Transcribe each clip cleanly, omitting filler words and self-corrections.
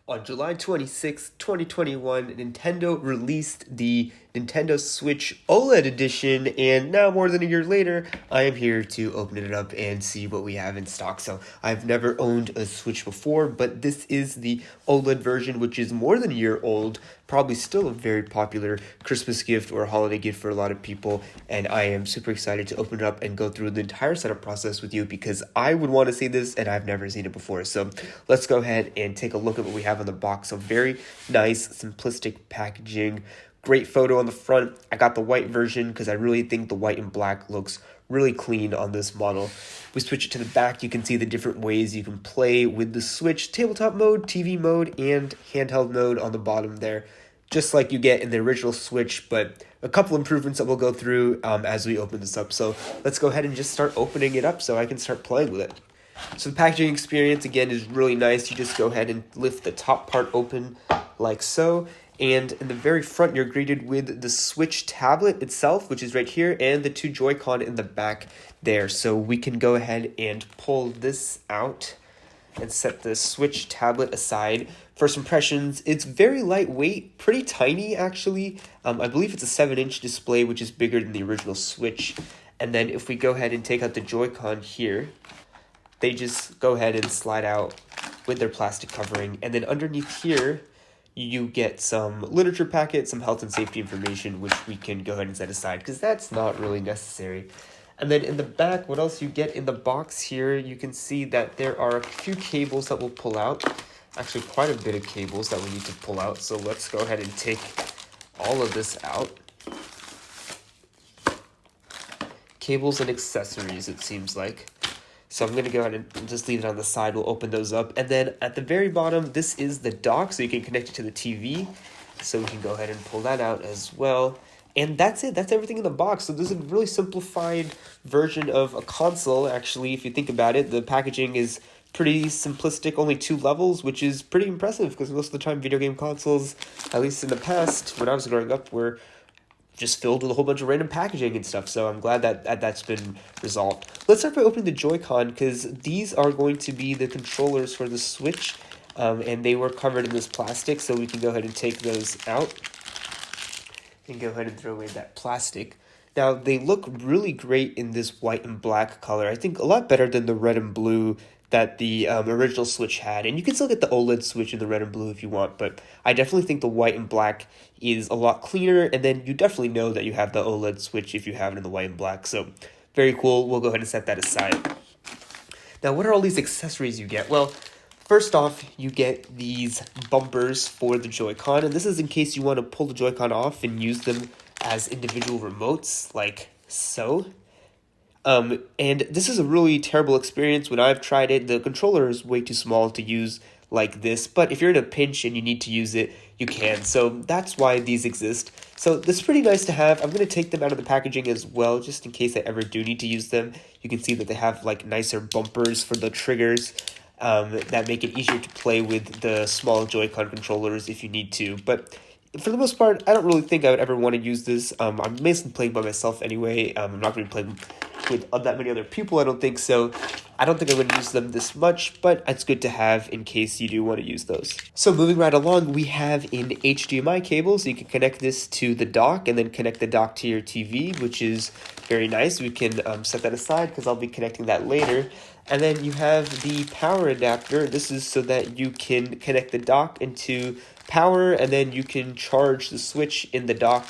On July 26, 2021, Nintendo released the Nintendo Switch OLED edition, and now more than a year later, I am here to open it up and see what we have in stock. So, I've never owned a Switch before, but this is the OLED version, which is more than a year old, probably still a very popular Christmas gift or holiday gift for a lot of people, and I am super excited to open it up and go through the entire setup process with you because I would want to see this and I've never seen it before. So, let's go ahead and take a look at what we have in the box. So very nice, simplistic packaging. Great photo on the front. I got the white version because I really think the white and black looks really clean on this model. We switch it to the back. You can see the different ways you can play with the Switch: tabletop mode, TV mode, and handheld mode on the bottom there, just like you get in the original Switch, but a couple improvements that we'll go through as we open this up. So let's go ahead and just start opening it up so I can start playing with it. So the packaging experience, again, is really nice. You just go ahead and lift the top part open like so. And in the very front, you're greeted with the Switch tablet itself, which is right here, and the two Joy-Con in the back there. So we can go ahead and pull this out and set the Switch tablet aside. First impressions, it's very lightweight, pretty tiny actually. I believe it's a 7-inch display, which is bigger than the original Switch. And then if we go ahead and take out the Joy-Con here, they just go ahead and slide out with their plastic covering. And then underneath here, you get some literature packet, some health and safety information, which we can go ahead and set aside because that's not really necessary. And then in the back, what else you get in the box here, you can see that there are a few cables that we'll pull out. Actually, quite a bit of cables that we need to pull out. So let's go ahead and take all of this out. Cables and accessories, it seems like. So I'm going to go ahead and just leave it on the side. We'll open those up. And then at the very bottom, this is the dock, so you can connect it to the TV. So we can go ahead and pull that out as well. And that's it. That's everything in the box. So this is a really simplified version of a console, actually, if you think about it. The packaging is pretty simplistic, only 2 levels, which is pretty impressive because most of the time video game consoles, at least in the past, when I was growing up, were just filled with a whole bunch of random packaging and stuff. So I'm glad that that's been resolved. Let's start by opening the Joy-Con because these are going to be the controllers for the Switch, and they were covered in this plastic, so we can go ahead and take those out and go ahead and throw away that plastic. Now, they look really great in this white and black color. I think a lot better than the red and blue that the original Switch had. And you can still get the OLED Switch in the red and blue if you want, but I definitely think the white and black is a lot cleaner, and then you definitely know that you have the OLED Switch if you have it in the white and black. So, very cool. We'll go ahead and set that aside. Now, what are all these accessories you get? Well, first off, you get these bumpers for the Joy-Con, and this is in case you want to pull the Joy-Con off and use them as individual remotes, like so. And this is a really terrible experience. When I've tried it, the controller is way too small to use like this, but if you're in a pinch and you need to use it, you can. So that's why these exist. So this is pretty nice to have. I'm going to take them out of the packaging as well, just in case I ever do need to use them. You can see that they have like nicer bumpers for the triggers that make it easier to play with the small Joy-Con controllers if you need to. But for the most part, I don't really think I would ever want to use this. I'm mostly playing by myself anyway. I'm not going to be playing with that many other people, I don't think so. I don't think I would use them this much, but it's good to have in case you do want to use those. So moving right along, we have an HDMI cable, so you can connect this to the dock and then connect the dock to your TV, which is very nice. We can set that aside because I'll be connecting that later. And then you have the power adapter. This is so that you can connect the dock into power, and then you can charge the Switch in the dock,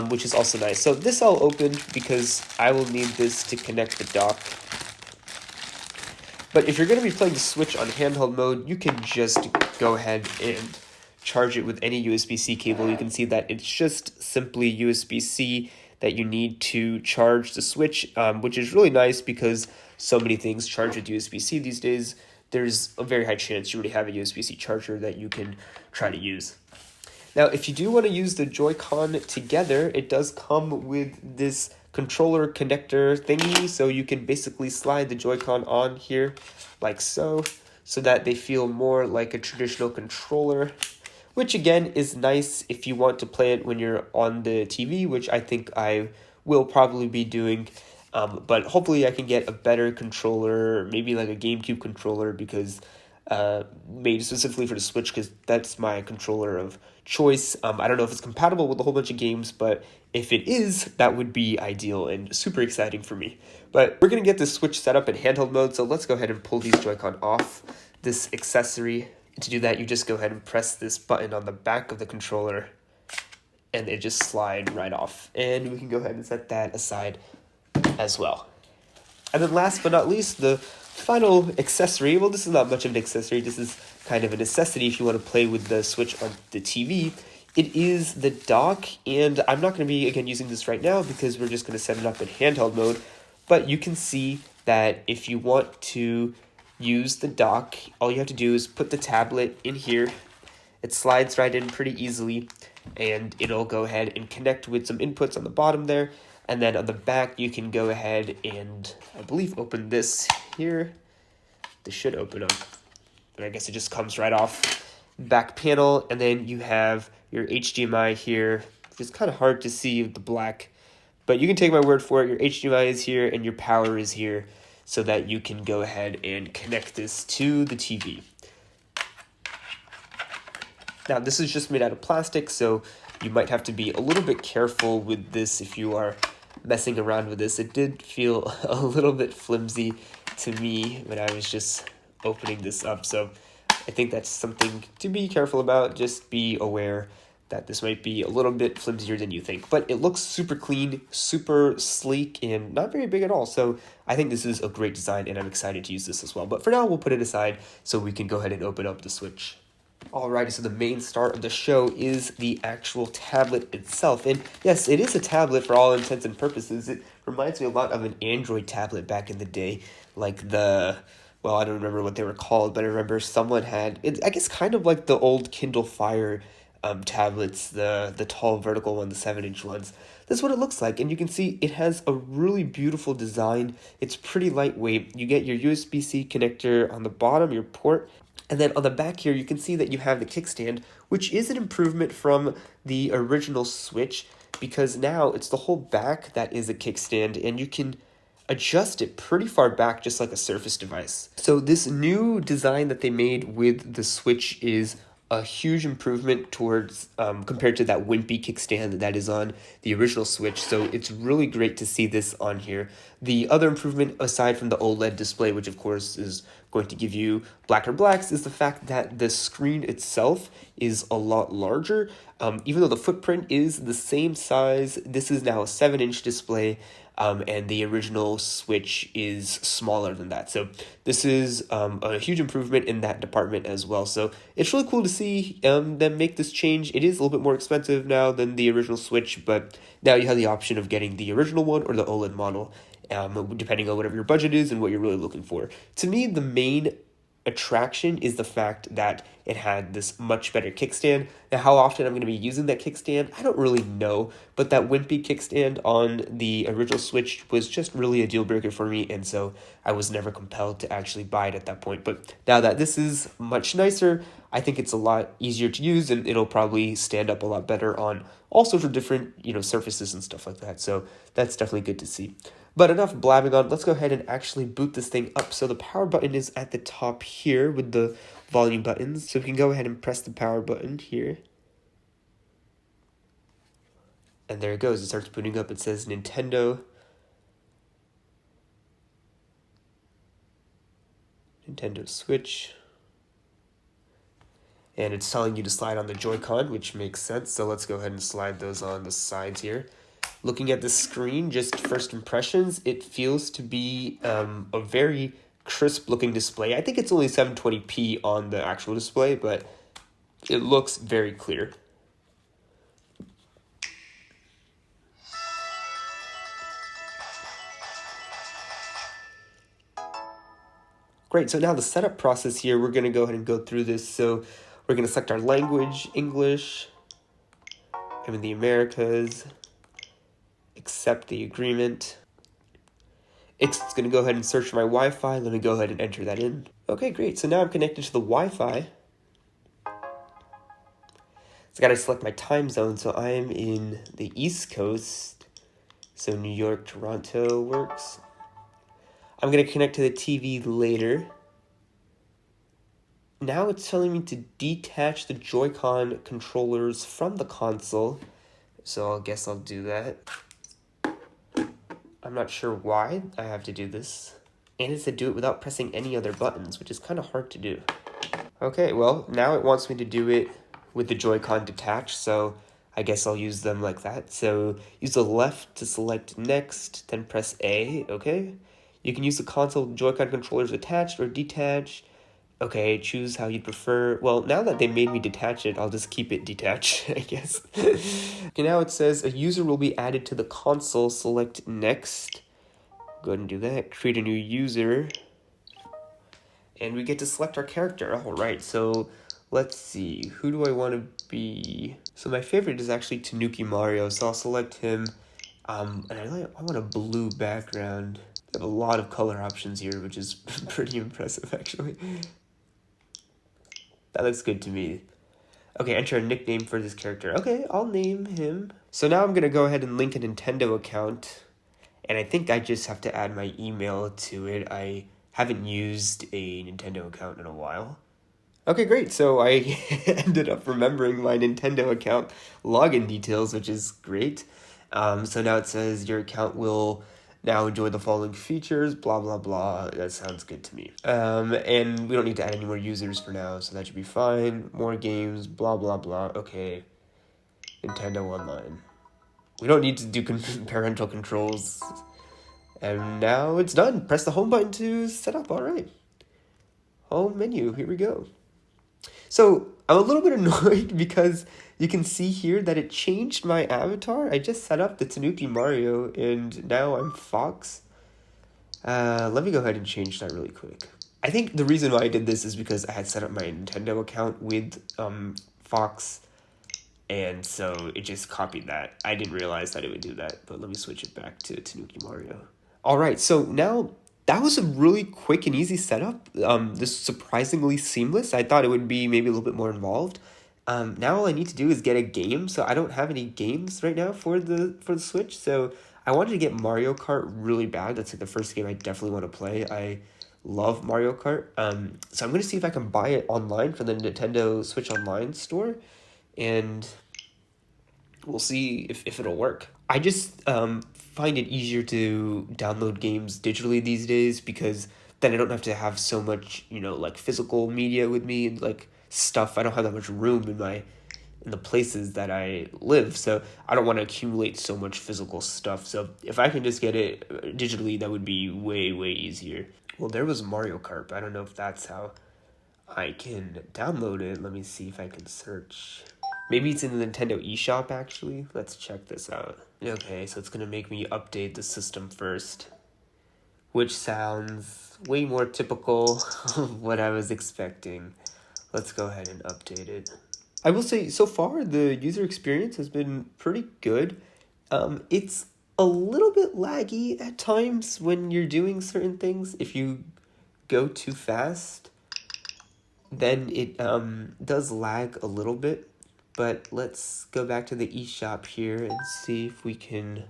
which is also nice. So this I'll open because I will need this to connect the dock. But if you're going to be playing the Switch on handheld mode, you can just go ahead and charge it with any USB-C cable. You can see that it's just simply USB-C that you need to charge the Switch, which is really nice because so many things charge with USB-C these days. There's a very high chance you already have a USB-C charger that you can try to use. Now, if you do want to use the Joy-Con together, it does come with this controller connector thingy, so you can basically slide the Joy-Con on here like so that they feel more like a traditional controller, which again is nice if you want to play it when you're on the TV, which I think I will probably be doing. But hopefully I can get a better controller, maybe like a GameCube controller, because made specifically for the Switch because that's my controller of choice. I don't know if it's compatible with a whole bunch of games, but if it is, that would be ideal and super exciting for me. But we're going to get this Switch set up in handheld mode, so let's go ahead and pull these Joy-Con off this accessory. To do that, you just go ahead and press this button on the back of the controller, and it just slide right off. And we can go ahead and set that aside as well. And then last but not least, the final accessory. Well, this is not much of an accessory. This is kind of a necessity if you want to play with the Switch on the TV. It is the dock, and I'm not going to be, again, using this right now because we're just going to set it up in handheld mode. But you can see that if you want to use the dock, all you have to do is put the tablet in here. It slides right in pretty easily, and it'll go ahead and connect with some inputs on the bottom there. And then on the back, you can go ahead and, I believe, open this here. This should open up, but I guess it just comes right off. Back panel, and then you have your HDMI here. It's kind of hard to see with the black, but you can take my word for it. Your HDMI is here, and your power is here, so that you can go ahead and connect this to the TV. Now, this is just made out of plastic, so you might have to be a little bit careful with this if you are messing around with this. It did feel a little bit flimsy to me when I was just opening this up, so I think that's something to be careful about. Just be aware that this might be a little bit flimsier than you think, but it looks super clean, super sleek, and not very big at all, so I think this is a great design, and I'm excited to use this as well. But for now, we'll put it aside so we can go ahead and open up the Switch. Alrighty, so the main star of the show is the actual tablet itself. And yes, it is a tablet for all intents and purposes. It reminds me a lot of an Android tablet back in the day, like the, well, I don't remember what they were called, but I remember someone had, I guess kind of like the old Kindle Fire tablets, the tall vertical one, the 7-inch ones. That's what it looks like, and you can see it has a really beautiful design. It's pretty lightweight. You get your USB-C connector on the bottom, your port, and then on the back here, you can see that you have the kickstand, which is an improvement from the original Switch, because now it's the whole back that is a kickstand, and you can adjust it pretty far back, just like a Surface device. So this new design that they made with the Switch is a huge improvement towards compared to that wimpy kickstand that is on the original Switch, so it's really great to see this on here. The other improvement, aside from the OLED display, which of course is going to give you blacker blacks, is the fact that the screen itself is a lot larger. Even though the footprint is the same size, this is now a 7-inch display, and the original Switch is smaller than that. So this is a huge improvement in that department as well. So it's really cool to see them make this change. It is a little bit more expensive now than the original Switch, but now you have the option of getting the original one or the OLED model, depending on whatever your budget is and what you're really looking for. To me, the main attraction is the fact that it had this much better kickstand. Now, how often I'm going to be using that kickstand, I don't really know, but that wimpy kickstand on the original Switch was just really a deal breaker for me, and so I was never compelled to actually buy it at that point. But now that this is much nicer, I think it's a lot easier to use, and it'll probably stand up a lot better on all sorts of different, surfaces and stuff like that. So that's definitely good to see. But enough blabbing on, let's go ahead and actually boot this thing up. So the power button is at the top here with the volume buttons. So we can go ahead and press the power button here. And there it goes, it starts booting up. It says Nintendo. Nintendo Switch. And it's telling you to slide on the Joy-Con, which makes sense. So let's go ahead and slide those on the sides here. Looking at the screen, just first impressions, it feels to be a very crisp looking display. I think it's only 720p on the actual display, but it looks very clear. Great, so now the setup process here, we're going to go ahead and go through this. So we're going to select our language, English, I'm in the Americas. Accept the agreement. It's going to go ahead and search for my Wi-Fi. Let me go ahead and enter that in. Okay, great. So now I'm connected to the Wi-Fi. So I got to select my time zone. So I am in the East Coast. So New York, Toronto works. I'm going to connect to the TV later. Now it's telling me to detach the Joy-Con controllers from the console. So I guess I'll do that. I'm not sure why I have to do this. And it said do it without pressing any other buttons, which is kind of hard to do. Okay, well, now it wants me to do it with the Joy-Con detached, so I guess I'll use them like that. So use the left to select next, then press A, okay? You can use the console Joy-Con controllers attached or detached. Okay, choose how you'd prefer. Well, now that they made me detach it, I'll just keep it detached, I guess. Okay, now it says a user will be added to the console. Select next. Go ahead and do that. Create a new user. And we get to select our character. All right, so let's see. Who do I want to be? So my favorite is actually Tanuki Mario, so I'll select him. And I want a blue background. They have a lot of color options here, which is pretty impressive, actually. That looks good to me. Okay, enter a nickname for this character. Okay, I'll name him. So now I'm going to go ahead and link a Nintendo account. And I think I just have to add my email to it. I haven't used a Nintendo account in a while. Okay, great. So I ended up remembering my Nintendo account login details, which is great. So now it says your account will now enjoy the following features, blah, blah, blah. That sounds good to me. And we don't need to add any more users for now, so that should be fine. More games, blah, blah, blah. Okay. Nintendo Online. We don't need to do parental controls. And now it's done. Press the home button to set up. All right. Home menu. Here we go. So I'm a little bit annoyed because you can see here that it changed my avatar. I just set up the Tanuki Mario and now I'm Fox. Let me go ahead and change that really quick. I think the reason why I did this is because I had set up my Nintendo account with Fox, and so it just copied that. I didn't realize that it would do that, but let me switch it back to Tanuki Mario. All right, so now that was a really quick and easy setup. This is surprisingly seamless. I thought it would be maybe a little bit more involved. Now all I need to do is get a game. So I don't have any games right now for the Switch. So I wanted to get Mario Kart really bad. That's like the first game I definitely want to play. I love Mario Kart. So I'm gonna see if I can buy it online from the Nintendo Switch Online store, and we'll see if it'll work. I just find it easier to download games digitally these days because then I don't have to have so much, like physical media with me and like stuff. I don't have that much room in the places that I live, so I don't want to accumulate so much physical stuff. So if I can just get it digitally, that would be way, way easier. Well, there was Mario Kart, but I don't know if that's how I can download it. Let me see if I can search. Maybe it's in the Nintendo eShop, actually. Let's check this out. Okay, so it's going to make me update the system first, which sounds way more typical of what I was expecting. Let's go ahead and update it. I will say, so far, the user experience has been pretty good. It's a little bit laggy at times when you're doing certain things. If you go too fast, then it does lag a little bit. But let's go back to the eShop here and see if we can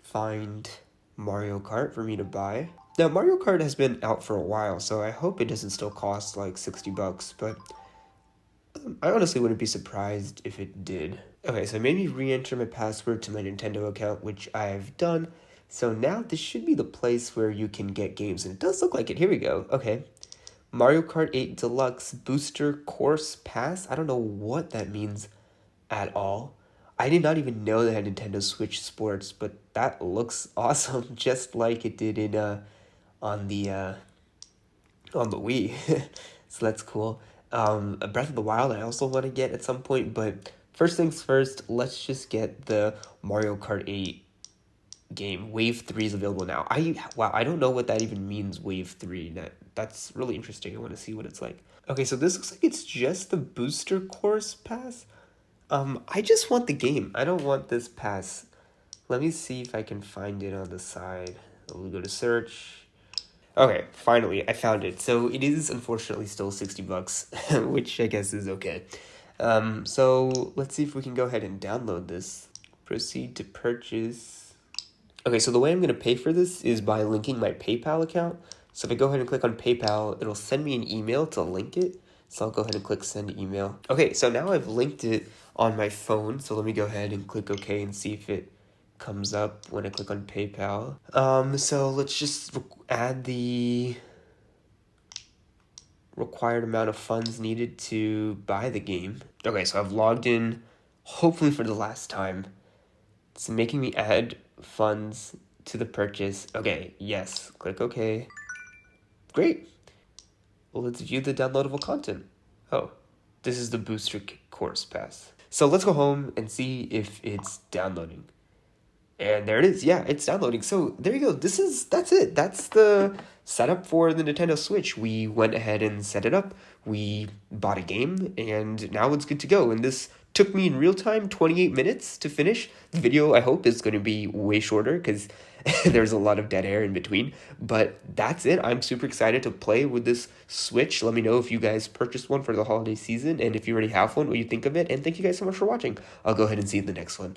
find Mario Kart for me to buy. Now, Mario Kart has been out for a while, so I hope it doesn't still cost like $60, but I honestly wouldn't be surprised if it did. Okay, so maybe re-enter my password to my Nintendo account, which I've done. So now this should be the place where you can get games, and it does look like it. Here we go. Okay. Mario Kart 8 Deluxe Booster Course Pass. I don't know what that means at all. I did not even know they had Nintendo Switch Sports, but that looks awesome, just like it did in on the Wii. So that's cool. Breath of the Wild I also want to get at some point, but first things first, let's just get the Mario Kart 8 game. Wave 3 is available now. I don't know what that even means, Wave 3. That's really interesting. I want to see what it's like. Okay, so this looks like it's just the booster course pass. I just want the game. I don't want this pass. Let me see if I can find it on the side. We'll go to search. Okay, finally, I found it. So it is unfortunately still $60, which I guess is okay. So let's see if we can go ahead and download this. Proceed to purchase. Okay, so the way I'm going to pay for this is by linking my PayPal account. So if I go ahead and click on PayPal, it'll send me an email to link it. So I'll go ahead and click send email. Okay, so now I've linked it on my phone. So let me go ahead and click OK and see if it comes up when I click on PayPal. So let's just add the required amount of funds needed to buy the game. Okay, so I've logged in, hopefully for the last time. It's making me add funds to the purchase. Okay, yes, click OK. Great. Well, let's view the downloadable content. Oh, this is the booster course pass. So let's go home and see if it's downloading. And there it is. Yeah, it's downloading. So there you go. That's it. That's the setup for the Nintendo Switch. We went ahead and set it up. We bought a game, and now it's good to go. And this took me in real time 28 minutes to finish. The video, I hope, is going to be way shorter because there's a lot of dead air in between. But that's it. I'm super excited to play with this Switch. Let me know if you guys purchased one for the holiday season, and if you already have one, what you think of it. And thank you guys so much for watching. I'll go ahead and see you in the next one.